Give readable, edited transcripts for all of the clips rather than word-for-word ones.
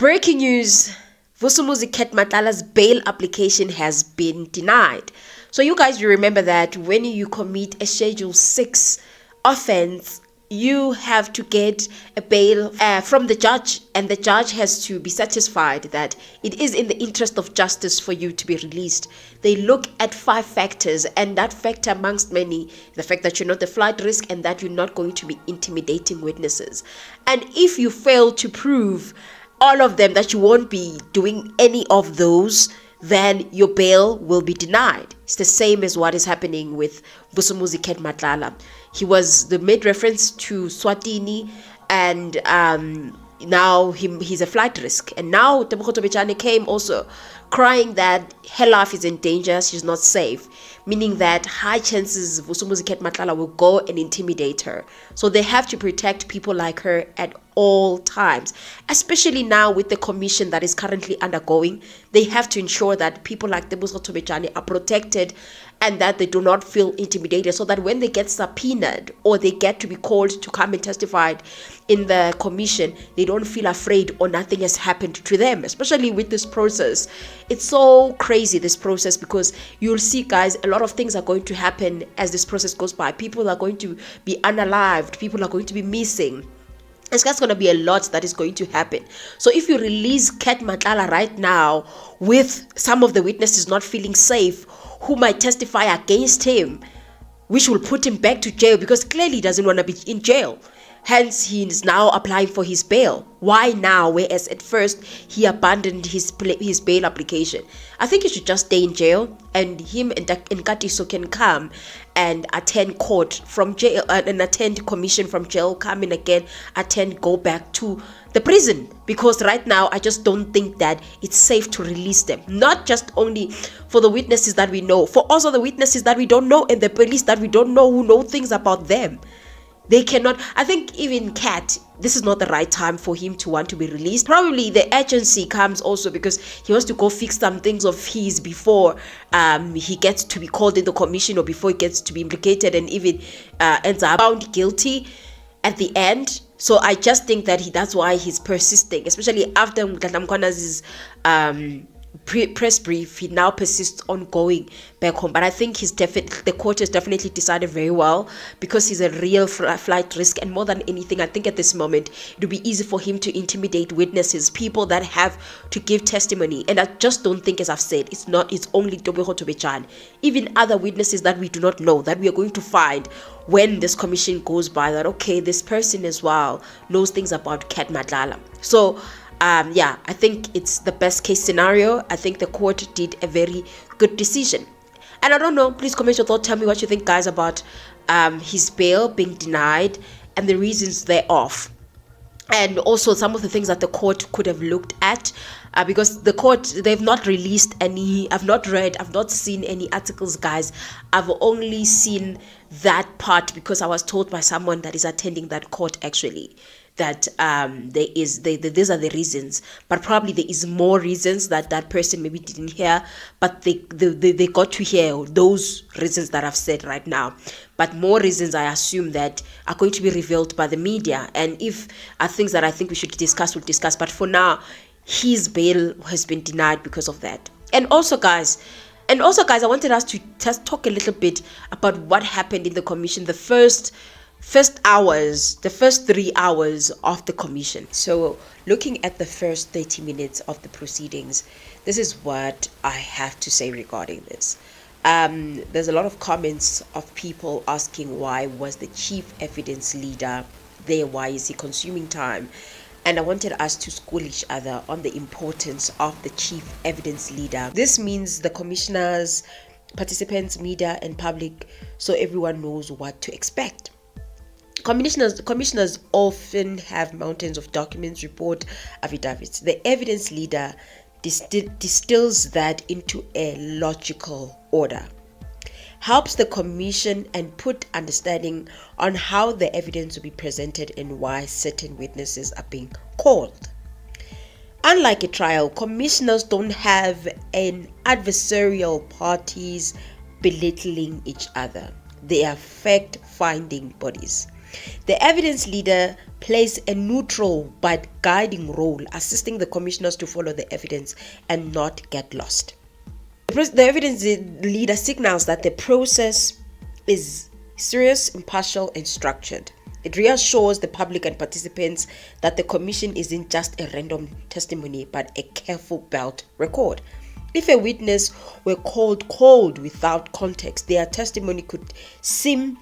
Breaking news. Vusumuzi Cat Matlala's bail application has been denied. So you guys, you remember that when you commit a Schedule 6 offense, you have to get a bail from the judge, and the judge has to be satisfied that it is in the interest of justice for you to be released. They look at 5 factors, and that factor amongst many, the fact that you're not a flight risk and that you're not going to be intimidating witnesses. And if you fail to prove all of them, that you won't be doing any of those, then your bail will be denied. It's the same as what is happening with Vusumuzi Cat Matlala. They made reference to Swatini, and now he's a flight risk. And now Tebokoto Bechane came also crying that her life is in danger, she's not safe, meaning that high chances Vusumuzi Cat Matlala will go and intimidate her. So they have to protect people like her at all times, especially now with the commission that is currently undergoing. They have to ensure that people like Tebokoto Bechane are protected and that they do not feel intimidated, so that when they get subpoenaed or they get to be called to come and testify in the commission, they don't feel afraid or nothing has happened to them, especially with this process. It's so crazy, this process, because you'll see, guys, a lot of things are going to happen as this process goes by. People are going to be unalived, people are going to be missing. It's going to be a lot that is going to happen. So if you release Cat Matlala right now with some of the witnesses not feeling safe, who might testify against him, which will put him back to jail, because clearly he doesn't want to be in jail. Hence, he is now applying for his bail. Why now? Whereas at first he abandoned his bail application. I think he should just stay in jail, and him and Nkatiso can come and attend court from jail, and attend commission from jail, come in again, go back to the prison. Because right now, I just don't think that it's safe to release them. Not just only for the witnesses that we know, for also the witnesses that we don't know, and the police that we don't know, who know things about them. They cannot. I think even Cat, this is not the right time for him to want to be released. Probably the urgency comes also because he wants to go fix some things of his before he gets to be called in the commission, or before he gets to be implicated and even ends up found guilty at the end. So I just think that that's why he's persisting, especially after Mkhwanazi's press brief. He now persists on going back home. But I think the court has definitely decided very well, because he's a real flight risk, and more than anything, I think at this moment it would be easy for him to intimidate witnesses, people that have to give testimony. And I just don't think, as I've said, it's only Tebokoto Bechane, even other witnesses that we do not know, that we are going to find when this commission goes by, that okay, this person as well knows things about Cat Matlala. So I think it's the best case scenario. I think the court did a very good decision. And I don't know, please comment your thoughts. Tell me what you think, guys, about his bail being denied and the reasons thereof. And also some of the things that the court could have looked at, because the court, they've not released any, I've not seen any articles, guys. I've only seen that part because I was told by someone that is attending that court actually, that these are the reasons, but probably there is more reasons that person maybe didn't hear, but they got to hear those reasons that I've said right now. But more reasons, I assume, that are going to be revealed by the media, and if are things that I think we should discuss, we'll discuss. But for now, his bail has been denied because of that. And also guys, I wanted us to just talk a little bit about what happened in the commission, the first 3 hours of the commission. So looking at the first 30 minutes of the proceedings, this is what I have to say regarding this. There's a lot of comments of people asking, why was the chief evidence leader there? Why is he consuming time? And I wanted us to school each other on the importance of the chief evidence leader. This means the commissioners, participants, media, and public, so everyone knows what to expect. Commissioners often have mountains of documents, report, affidavits. The evidence leader distills that into a logical order, helps the commission and put understanding on how the evidence will be presented and why certain witnesses are being called. Unlike a trial, commissioners don't have an adversarial parties belittling each other. They are fact-finding bodies. The evidence leader plays a neutral but guiding role, assisting the commissioners to follow the evidence and not get lost. The evidence leader signals that the process is serious, impartial, and structured. It reassures the public and participants that the commission isn't just a random testimony but a careful built record. If a witness were called cold without context, their testimony could seem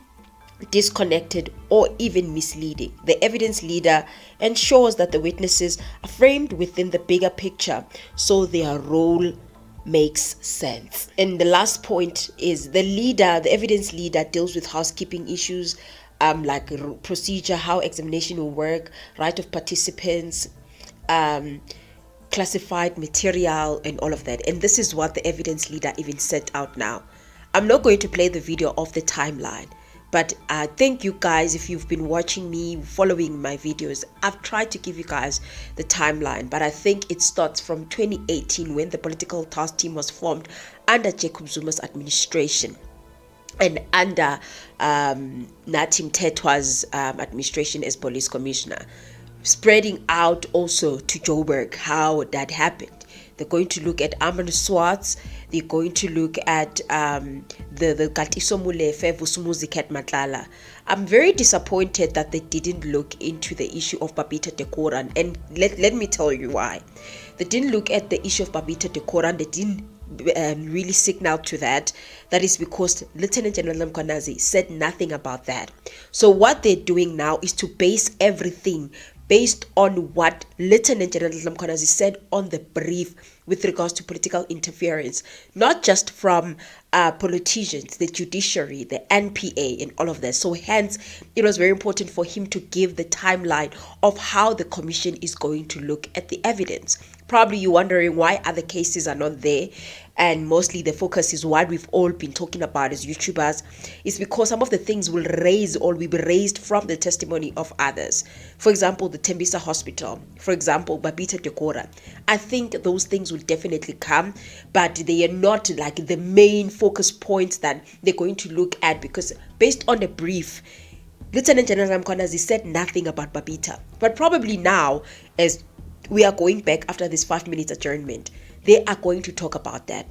disconnected or even misleading. The evidence leader ensures that the witnesses are framed within the bigger picture so their role makes sense. And the last point is the evidence leader deals with housekeeping issues, like procedure, how examination will work, right of participants, classified material, and all of that. And this is what the evidence leader even set out now. I'm not going to play the video of the timeline, but thank you guys if you've been watching me, following my videos. I've tried to give you guys the timeline, but I think it starts from 2018 when the political task team was formed under Jacob Zuma's administration and under Natim Tetwa's administration as police commissioner, spreading out also to Joburg how that happened. They're going to look at Armand Swartz. They're going to look at the Katiso Mulefe, Vusumuzi Cat Matlala. I'm very disappointed that they didn't look into the issue of Babita Dekoran, and let me tell you why. They didn't look at the issue of Babita Dekoran. They didn't really signal to that. That is because Lieutenant General Mkhwanazi said nothing about that. So what they're doing now is to base everything based on what Lieutenant General Mkhwanazi said on the brief with regards to political interference, not just from politicians, the judiciary, the NPA, and all of that. So hence, it was very important for him to give the timeline of how the commission is going to look at the evidence. Probably you're wondering why other cases are not there, and mostly the focus is what we've all been talking about as YouTubers. It's because some of the things will be raised from the testimony of others. For example, the Tembisa Hospital, for example, Babita Dekora. I think those things will definitely come, but they are not like the main focus points that they're going to look at, because based on the brief, Lieutenant General Mkhwanazi said nothing about Babita. But probably now, as we are going back after this 5 minutes adjournment, they are going to talk about that.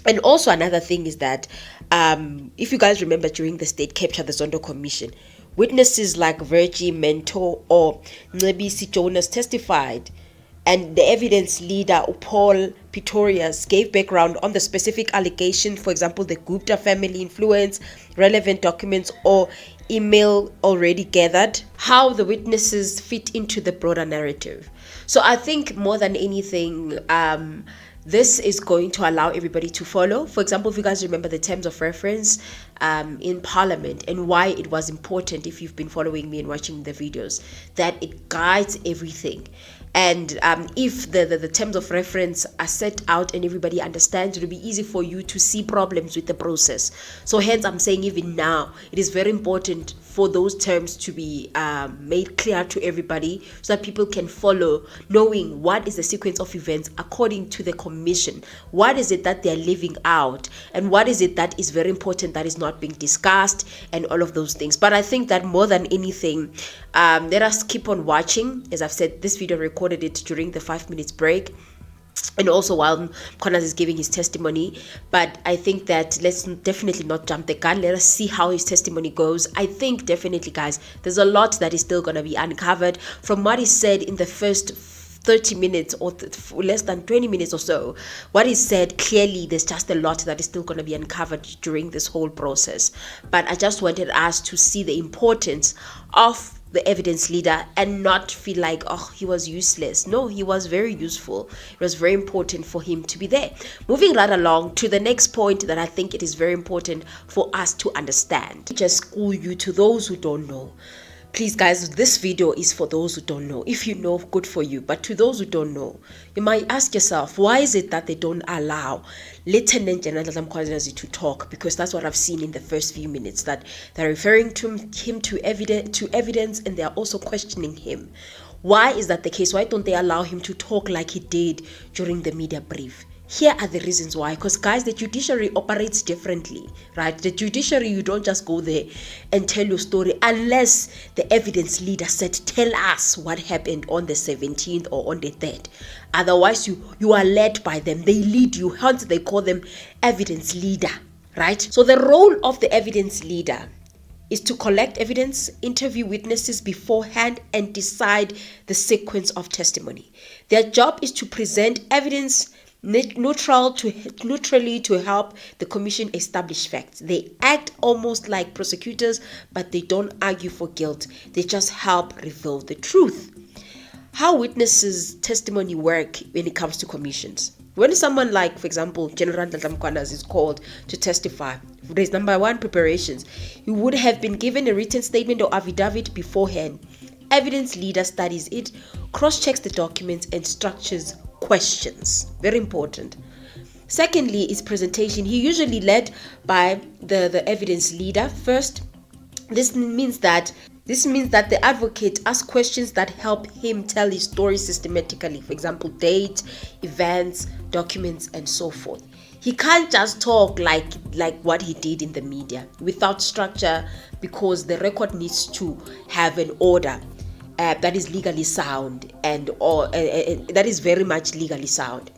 And also another thing is that if you guys remember, during the state capture, the Zondo Commission, witnesses like Virgie Mentor or Ncebisi Jonas testified, and the evidence leader Paul Pretorius gave background on the specific allegation, for example, the Gupta family influence, relevant documents or email already gathered, how the witnesses fit into the broader narrative. So I think more than anything, this is going to allow everybody to follow. For example, if you guys remember the terms of reference in Parliament and why it was important, if you've been following me and watching the videos, that it guides everything. And if the terms of reference are set out and everybody understands, it will be easy for you to see problems with the process. So hence, I'm saying even now, it is very important for those terms to be made clear to everybody so that people can follow, knowing what is the sequence of events according to the commission. What is it that they're leaving out? And what is it that is very important that is not being discussed, and all of those things. But I think that more than anything, let us keep on watching. As I've said, this video recorded it during the 5 minutes break, and also while Mkhwanazi is giving his testimony. But I think that let's definitely not jump the gun. Let us see how his testimony goes. I think definitely, guys, there's a lot that is still going to be uncovered from what he said in the first 30 minutes or less than 20 minutes or so. What is said, clearly there's just a lot that is still going to be uncovered during this whole process. But I just wanted us to see the importance of the evidence leader and not feel like, oh, he was useless. No, he was very useful. It was very important for him to be there. Moving right along to the next point that I think it is very important for us to understand. Just school you to those who don't know. Please, guys, this video is for those who don't know. If you know, good for you. But to those who don't know, you might ask yourself, why is it that they don't allow Lieutenant General Mkhwanazi to talk? Because that's what I've seen in the first few minutes, that they're referring to him to evidence, and they're also questioning him. Why is that the case? Why don't they allow him to talk like he did during the media brief? Here are the reasons why. Because guys, the judiciary operates differently, right? The judiciary, you don't just go there and tell your story unless the evidence leader said, tell us what happened on the 17th or on the 3rd. Otherwise, you are led by them. They lead you. Hence, they call them evidence leader, right? So the role of the evidence leader is to collect evidence, interview witnesses beforehand, and decide the sequence of testimony. Their job is to present evidence neutrally to help the commission establish facts. They act almost like prosecutors, but they don't argue for guilt. They just help reveal the truth. How witnesses' testimony work when it comes to commissions. When someone like, for example, General Mkhwanazi is called to testify, there's number one, preparations. He would have been given a written statement or affidavit beforehand. Evidence leader studies it, cross-checks the documents, and structures questions. Very important. Secondly is presentation. He usually led by the evidence leader first. This means that the advocate asks questions that help him tell his story systematically. For example, date, events, documents, and so forth. He can't just talk like what he did in the media without structure, because the record needs to have an order that is legally sound and that is very much legally sound.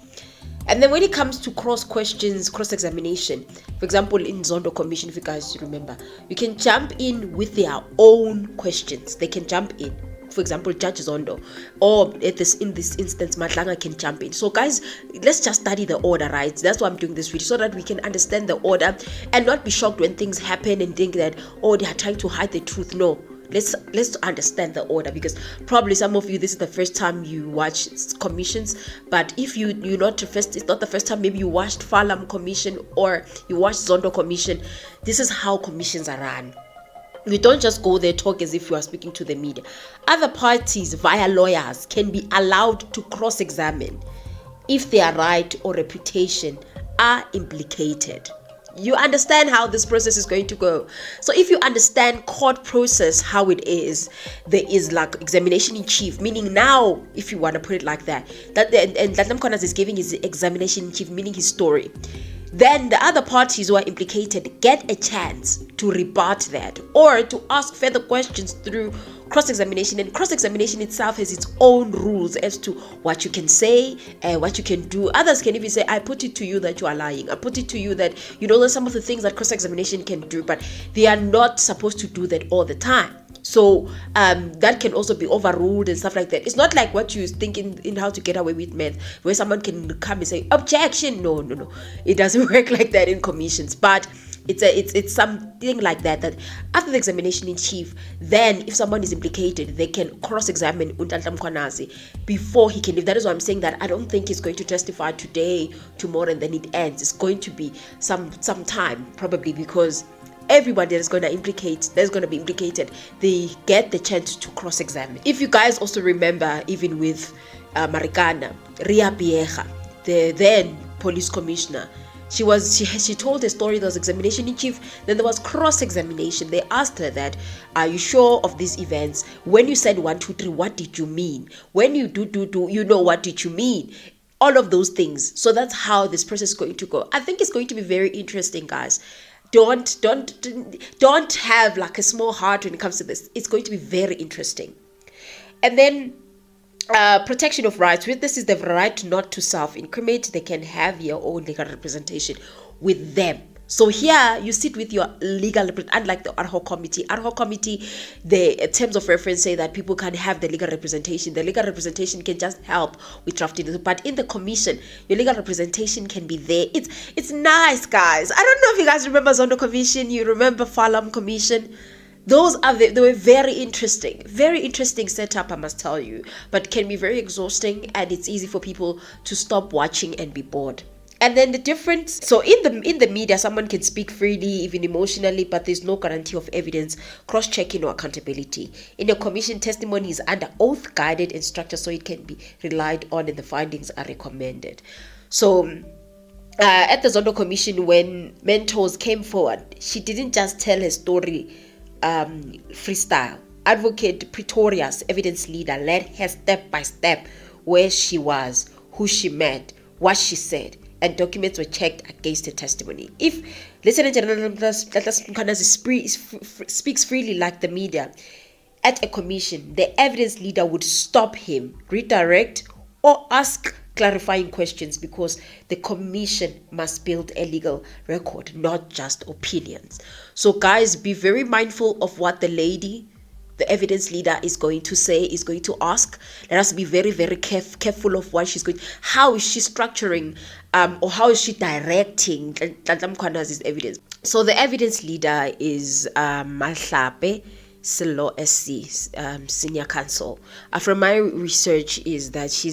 And then when it comes to cross-examination, for example, in Zondo Commission, if you guys remember, you can jump in with their own questions. They can jump in. For example, Judge Zondo, or in this instance, Madlanga can jump in. So guys, let's just study the order, right? That's why I'm doing this video, so that we can understand the order and not be shocked when things happen and think that, oh, they are trying to hide the truth. No. Let's understand the order, because probably some of you, this is the first time you watch commissions. But if it's not the first time, maybe you watched Falam Commission or you watched Zondo Commission. This is how commissions are run. You don't just go there, talk as if you are speaking to the media. Other parties via lawyers can be allowed to cross-examine if their right or reputation are implicated. You understand how this process is going to go. So if you understand court process, how it is, there is like examination in chief, meaning now, if you want to put it like that, and that Mkhwanazi is giving his examination in chief, meaning his story. Then the other parties who are implicated get a chance to rebut that or to ask further questions through cross-examination. And cross-examination itself has its own rules as to what you can say and what you can do. Others can even say, I put it to you that you are lying. I put it to you that, there's some of the things that cross-examination can do, but they are not supposed to do that all the time. So that can also be overruled and stuff like that. It's not like what you think in How to Get Away with Meth, where someone can come and say, objection. No. It doesn't work like that in commissions. But it's something like that after the examination in chief, then if someone is implicated, they can cross-examine Mkhwanazi before he can leave. That is why I'm saying that I don't think he's going to testify today, tomorrow, and then it ends. It's going to be some time, probably, because everybody that's going to be implicated, they get the chance to cross-examine. If you guys also remember, even with Marikana, Ria Bieja, the then police commissioner, she told a story. There was examination in chief, then there was cross-examination. They asked her that, are you sure of these events? When you said 1, 2, 3, what did you mean? When you do, what did you mean? All of those things. So that's how this process is going to go. I think it's going to be very interesting, guys. Don't have like a small heart when it comes to this. It's going to be very interesting. And then protection of rights. This is the right not to self-incriminate. They can have your own legal representation with them. So here you sit with your legal representation, unlike the ad hoc committee. Ad hoc committee, the terms of reference say that people can have the legal representation. The legal representation can just help with drafting. But in the commission, your legal representation can be there. It's nice, guys. I don't know if you guys remember Zondo Commission. You remember Falam Commission. They were very interesting setup, I must tell you, but can be very exhausting, and it's easy for people to stop watching and be bored. And then the difference, so in the media, someone can speak freely, even emotionally, but there's no guarantee of evidence, cross-checking, or accountability. In a commission, testimony is under oath, guided, and structured, so it can be relied on, and the findings are recommended. So at the Zondo Commission, when mentors came forward, she didn't just tell her story freestyle. Advocate Pretoria's evidence leader led her step by step where she was, who she met, what she said, and documents were checked against the testimony. If Lieutenant General Mkhwanazi speaks freely like the media at a commission, the evidence leader would stop him, redirect, or ask clarifying questions, because the commission must build a legal record, not just opinions. So guys, be very mindful of what the evidence leader is going to say, is going to ask. Let us be very, very careful of what she's going. How is she structuring, or how is she directing Mkhwanazi's evidence? So the evidence leader is Mahlape Silo SC, senior counsel. From my research is that she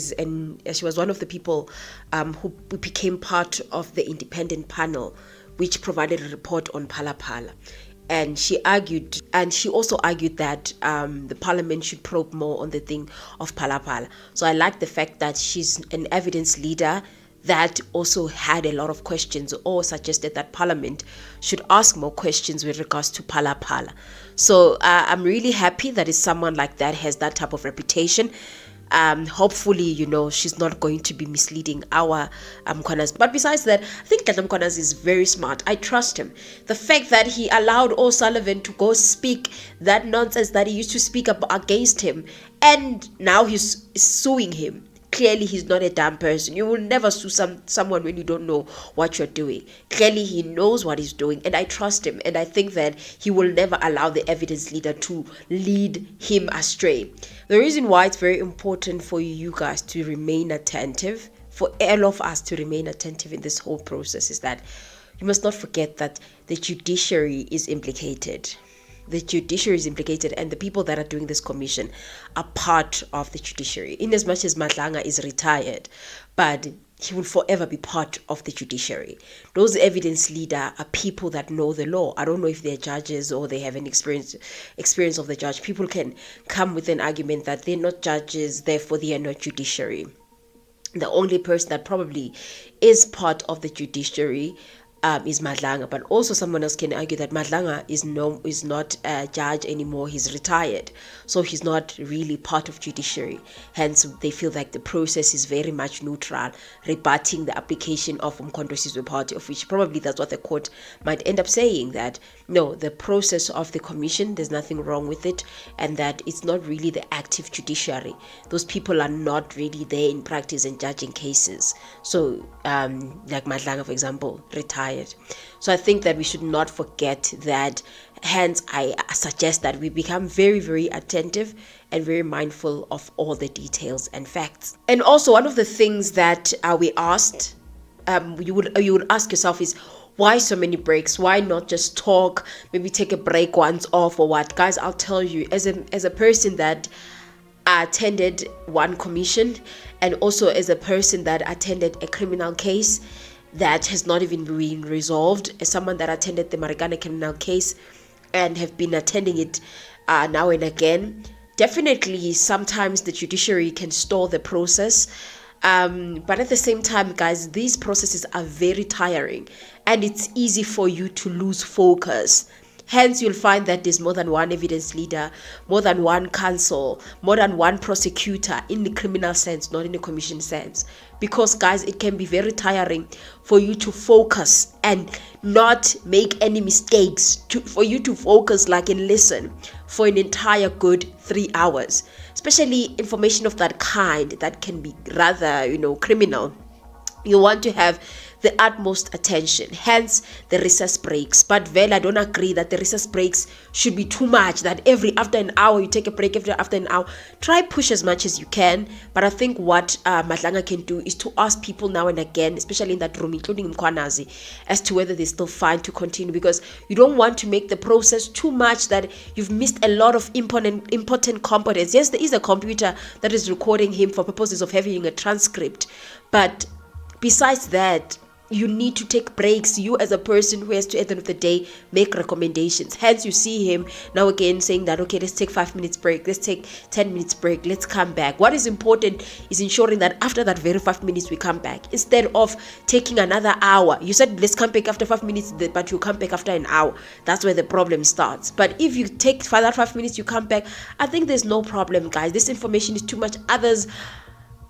was one of the people who became part of the independent panel which provided a report on Phala Phala. And she also argued that the parliament should probe more on the thing of Phala Phala. So I like the fact that she's an evidence leader that also had a lot of questions, or suggested that parliament should ask more questions with regards to Phala Phala. So I'm really happy that it's someone like that has that type of reputation. Hopefully, she's not going to be misleading our Mkhwanazi. But besides that, I think that Mkhwanazi is very smart. I trust him. The fact that he allowed O'Sullivan to go speak that nonsense that he used to speak against him, and now he's suing him. Clearly, he's not a dumb person. You will never sue someone when you don't know what you're doing. Clearly, he knows what he's doing, and I trust him. And I think that he will never allow the evidence leader to lead him astray. The reason why it's very important for you guys to remain attentive, for all of us to remain attentive in this whole process, is that you must not forget that the judiciary is implicated. The judiciary is implicated, and the people that are doing this commission are part of the judiciary. In as much as Madlanga is retired, but he will forever be part of the judiciary. Those evidence leader are people that know the law. I don't know if they're judges or they have an experience of the judge. People can come with an argument that they're not judges, therefore they are not judiciary. The only person that probably is part of the judiciary is Madlanga, but also someone else can argue that Madlanga is not a judge anymore. He's retired, so he's not really part of judiciary. Hence, they feel like the process is very much neutral, rebutting the application of Mkhwanazi's party, of which probably that's what the court might end up saying, that no, the process of the commission, there's nothing wrong with it, and that it's not really the active judiciary. Those people are not really there in practice and judging cases. So, like Madlanga, for example, retired. So I think that we should not forget that. Hence, I suggest that we become very, very attentive and very mindful of all the details and facts. And also, one of the things that we asked, you would ask yourself is, why so many breaks? Why not just talk? Maybe take a break once off or what? Guys, I'll tell you, as a person that attended one commission, and also as a person that attended a criminal case that has not even been resolved, as someone that attended the Marikana criminal case and have been attending it now and again, definitely sometimes the judiciary can stall the process. But at the same time, guys, these processes are very tiring, and it's easy for you to lose focus. Hence, you'll find that there's more than one evidence leader, more than one counsel, more than one prosecutor in the criminal sense, not in the commission sense. Because, guys, it can be very tiring for you to focus and not make any mistakes, for you to focus like and listen for an entire good 3 hours. Especially information of that kind that can be rather, criminal. You want to have the utmost attention, hence the recess breaks. But I don't agree that the recess breaks should be too much, that after an hour you take a break, after an hour. Try push as much as you can, but I think what Madlanga can do is to ask people now and again, especially in that room, including Mkhwanazi, as to whether they're still fine to continue, because you don't want to make the process too much that you've missed a lot of important components. Yes, there is a computer that is recording him for purposes of having a transcript, but besides that, you need to take breaks. You as a person who has to, at the end of the day, make recommendations. Hence, you see him now again saying that, okay, let's take 5 minutes break. Let's take 10 minutes break. Let's come back. What is important is ensuring that after that very 5 minutes, we come back. Instead of taking another hour. You said, let's come back after 5 minutes, but you come back after an hour. That's where the problem starts. But if you take that 5 minutes, you come back, I think there's no problem, guys. This information is too much. Others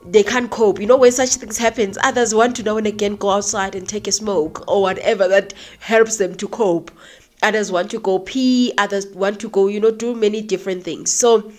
they can't cope. You know, when such things happens, others want to now and again go outside and take a smoke or whatever that helps them to cope. Others want to go pee, others want to go, do many different things. So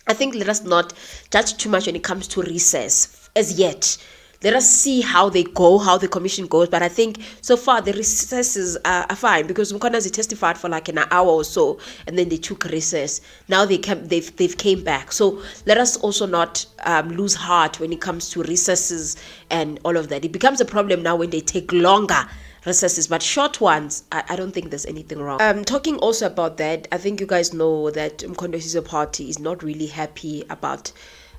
I think let us not judge too much when it comes to recess as yet. Let us see how they go, how the commission goes. But I think so far the recesses are fine, because Mkhwanazi testified for like an hour or so, and then they took recess. Now they've came back. So let us also not lose heart when it comes to recesses and all of that. It becomes a problem now when they take longer recesses, but short ones, I don't think there's anything wrong. Talking also about that, I think you guys know that Mkhwandazi's party is not really happy about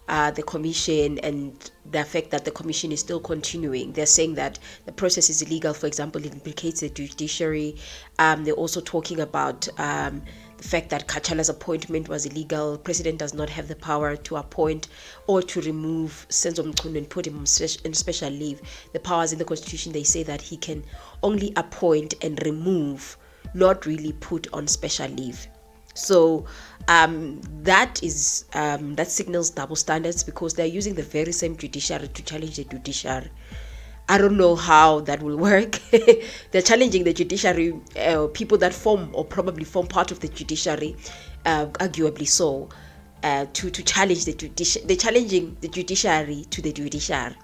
the commission and the fact that the commission is still continuing. They're saying that the process is illegal. For example, it implicates the judiciary. They're also talking about the fact that Kachala's appointment was illegal. President does not have the power to appoint or to remove Senzo Mchunu and put him on special leave. The powers in the constitution, they say that he can only appoint and remove, not really put on special leave. So that signals double standards, because they're using the very same judiciary to challenge the judiciary. I don't know how that will work. They're challenging the judiciary, people that form or probably form part of the judiciary, arguably so, to challenge the judiciary. They're challenging the judiciary to the judiciary.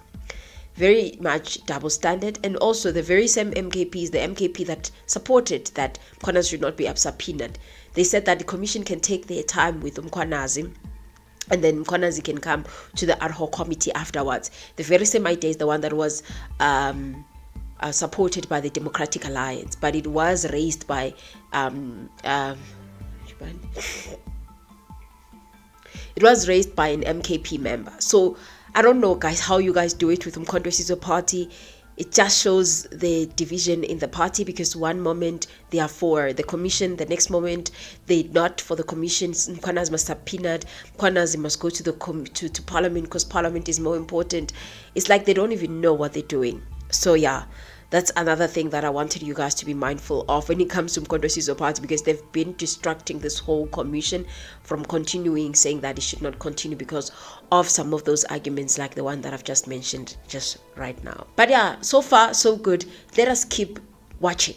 Very much double standard. And also the very same MKPs, the MKP that supported that Mkhwanazi should not be subpoenaed, they said that the commission can take their time with Mkhwanazi, and then Mkhwanazi can come to the ad hoc committee afterwards. The very same idea is the one that was supported by the Democratic Alliance, but it was raised by it was raised by an MKP member. So I don't know, guys, how you guys do it with Mkhwandazi's party. It just shows the division in the party, because one moment they are for the commission, the next moment they're not for the commission. Mkhwanazi must subpoenaed. Mkhwanazi must go to to parliament, because parliament is more important. It's like they don't even know what they're doing. So yeah, that's another thing that I wanted you guys to be mindful of when it comes to Mkhwandazi's party, because they've been distracting this whole commission from continuing, saying that it should not continue because of some of those arguments like the one that I've just mentioned just right now. But yeah, so far so good. Let us keep watching.